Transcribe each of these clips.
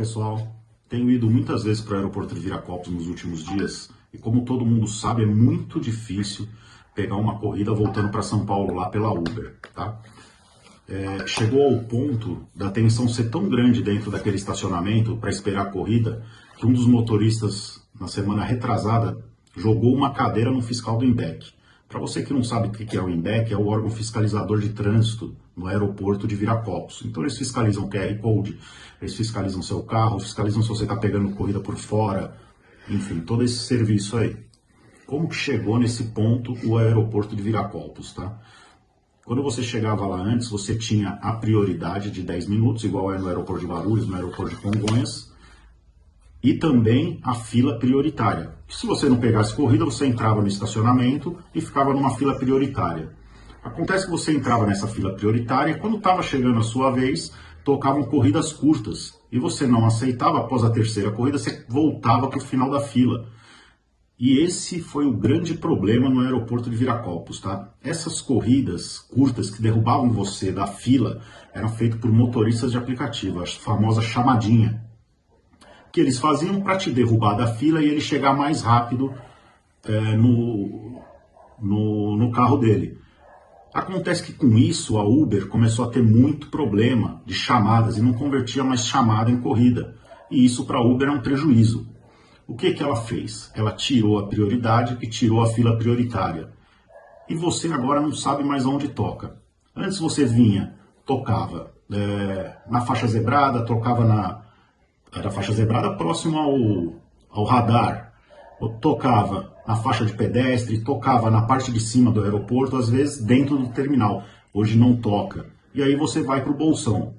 pessoal, tenho ido muitas vezes para o aeroporto de Viracopos nos últimos dias e como todo mundo sabe é muito difícil pegar uma corrida voltando para São Paulo lá pela Uber, tá? Chegou ao ponto da tensão ser tão grande dentro daquele estacionamento para esperar a corrida que um dos motoristas na semana retrasada jogou uma cadeira no fiscal do INDEC. Para você que não sabe o que é o INDEC, é o órgão fiscalizador de trânsito no aeroporto de Viracopos. Então eles fiscalizam o QR Code, eles fiscalizam seu carro, fiscalizam se você está pegando corrida por fora, enfim, todo esse serviço aí. Como que chegou nesse ponto o aeroporto de Viracopos, tá? Quando você chegava lá antes, você tinha a prioridade de 10 minutos, igual é no aeroporto de Guarulhos, no aeroporto de Congonhas, e também a fila prioritária. Se você não pegasse corrida, você entrava no estacionamento e ficava numa fila prioritária. Acontece que você entrava nessa fila prioritária e quando estava chegando a sua vez, tocavam corridas curtas. E você não aceitava, após a terceira corrida, você voltava para o final da fila. E esse foi o grande problema no aeroporto de Viracopos, tá? Essas corridas curtas que derrubavam você da fila eram feitas por motoristas de aplicativo, a famosa chamadinha, que eles faziam para te derrubar da fila e ele chegar mais rápido no carro dele. Acontece que com isso a Uber começou a ter muito problema de chamadas e não convertia mais chamada em corrida. E isso para a Uber é um prejuízo. O que ela fez? Ela tirou a prioridade e tirou a fila prioritária. E você agora não sabe mais onde toca. Antes você vinha, tocava na faixa zebrada, tocava era a faixa zebrada próximo ao radar, tocava na faixa de pedestre, tocava na parte de cima do aeroporto, às vezes dentro do terminal. Hoje não toca. E aí você vai para o bolsão,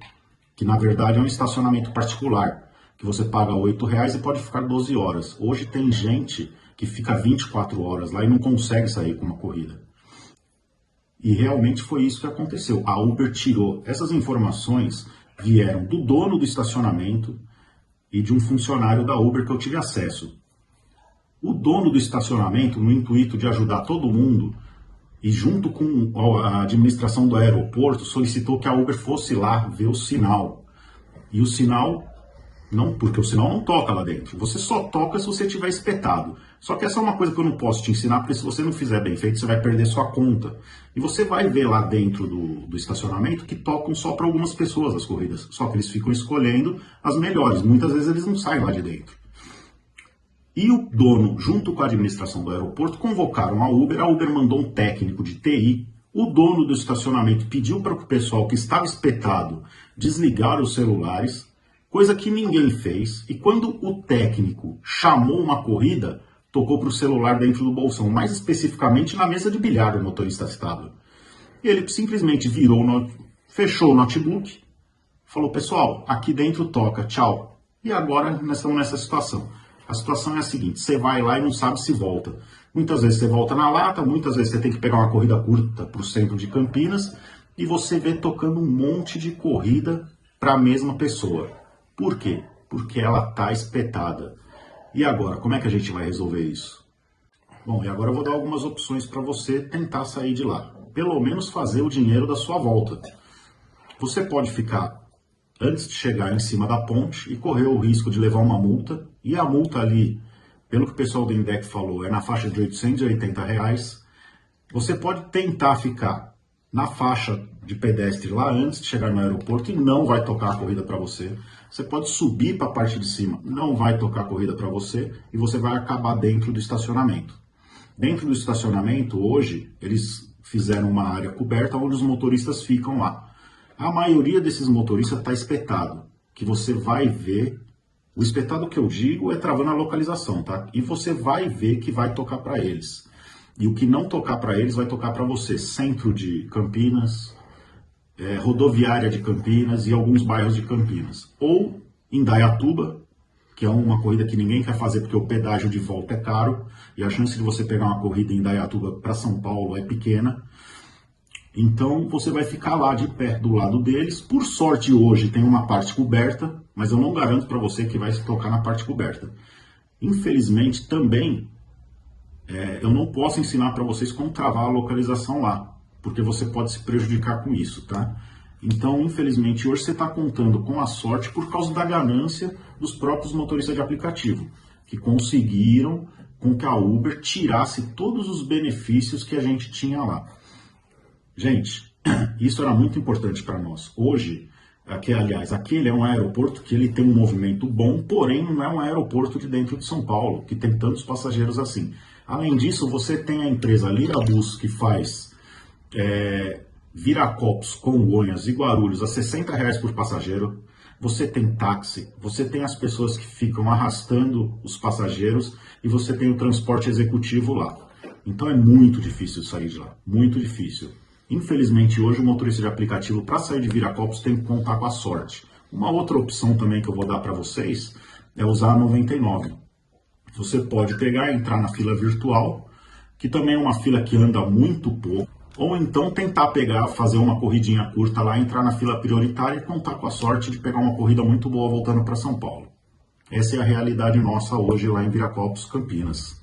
que na verdade é um estacionamento particular, que você paga R$8 e pode ficar 12 horas. Hoje tem gente que fica 24 horas lá e não consegue sair com uma corrida. E realmente foi isso que aconteceu. A Uber tirou. Essas informações vieram do dono do estacionamento e de um funcionário da Uber que eu tive acesso. O dono do estacionamento, no intuito de ajudar todo mundo, e junto com a administração do aeroporto, solicitou que a Uber fosse lá ver o sinal. E o sinal, não, porque o sinal não toca lá dentro. Você só toca se você estiver espetado. Só que essa é uma coisa que eu não posso te ensinar, porque se você não fizer bem feito, você vai perder sua conta. E você vai ver lá dentro do estacionamento que tocam só para algumas pessoas as corridas. Só que eles ficam escolhendo as melhores. Muitas vezes eles não saem lá de dentro. E o dono, junto com a administração do aeroporto, convocaram a Uber mandou um técnico de TI. O dono do estacionamento pediu para o pessoal que estava espetado desligar os celulares, coisa que ninguém fez. E quando o técnico chamou uma corrida, tocou para o celular dentro do bolsão, mais especificamente na mesa de bilhar o motorista estava. Ele simplesmente fechou o notebook, falou, pessoal, aqui dentro toca, tchau. E agora nós estamos nessa situação. A situação é a seguinte, você vai lá e não sabe se volta. Muitas vezes você volta na lata, muitas vezes você tem que pegar uma corrida curta para o centro de Campinas e você vê tocando um monte de corrida para a mesma pessoa. Por quê? Porque ela está espetada. E agora, como é que a gente vai resolver isso? Bom, e agora eu vou dar algumas opções para você tentar sair de lá. Pelo menos fazer o dinheiro da sua volta. Você pode ficar antes de chegar em cima da ponte e correr o risco de levar uma multa. E a multa ali, pelo que o pessoal do INDEC falou, é na faixa de R$880. Você pode tentar ficar na faixa de pedestre lá antes de chegar no aeroporto e não vai tocar a corrida para você. Você pode subir para a parte de cima, não vai tocar a corrida para você e você vai acabar dentro do estacionamento. Dentro do estacionamento, hoje, eles fizeram uma área coberta onde os motoristas ficam lá. A maioria desses motoristas está espetado, que você vai ver. O espetado que eu digo é travando a localização, tá? E você vai ver que vai tocar para eles. E o que não tocar para eles vai tocar para você. Centro de Campinas, rodoviária de Campinas e alguns bairros de Campinas. Ou Indaiatuba, que é uma corrida que ninguém quer fazer porque o pedágio de volta é caro. E a chance de você pegar uma corrida em Indaiatuba para São Paulo é pequena. Então você vai ficar lá de pé do lado deles. Por sorte hoje tem uma parte coberta, mas eu não garanto para você que vai se tocar na parte coberta. Infelizmente também eu não posso ensinar para vocês como travar a localização lá, porque você pode se prejudicar com isso, tá? Então, infelizmente, hoje você está contando com a sorte por causa da ganância dos próprios motoristas de aplicativo, que conseguiram com que a Uber tirasse todos os benefícios que a gente tinha lá. Gente, isso era muito importante para nós. Hoje, aquele é um aeroporto que ele tem um movimento bom, porém não é um aeroporto de dentro de São Paulo, que tem tantos passageiros assim. Além disso, você tem a empresa Lirabus, que faz Viracopos, Congonhas e Guarulhos a R$60 por passageiro. Você tem táxi, você tem as pessoas que ficam arrastando os passageiros e você tem o transporte executivo lá. Então é muito difícil sair de lá, muito difícil. Infelizmente, hoje o motorista de aplicativo, para sair de Viracopos, tem que contar com a sorte. Uma outra opção também que eu vou dar para vocês é usar a 99. Você pode pegar e entrar na fila virtual, que também é uma fila que anda muito pouco, ou então tentar fazer uma corridinha curta lá, entrar na fila prioritária e contar com a sorte de pegar uma corrida muito boa voltando para São Paulo. Essa é a realidade nossa hoje lá em Viracopos, Campinas.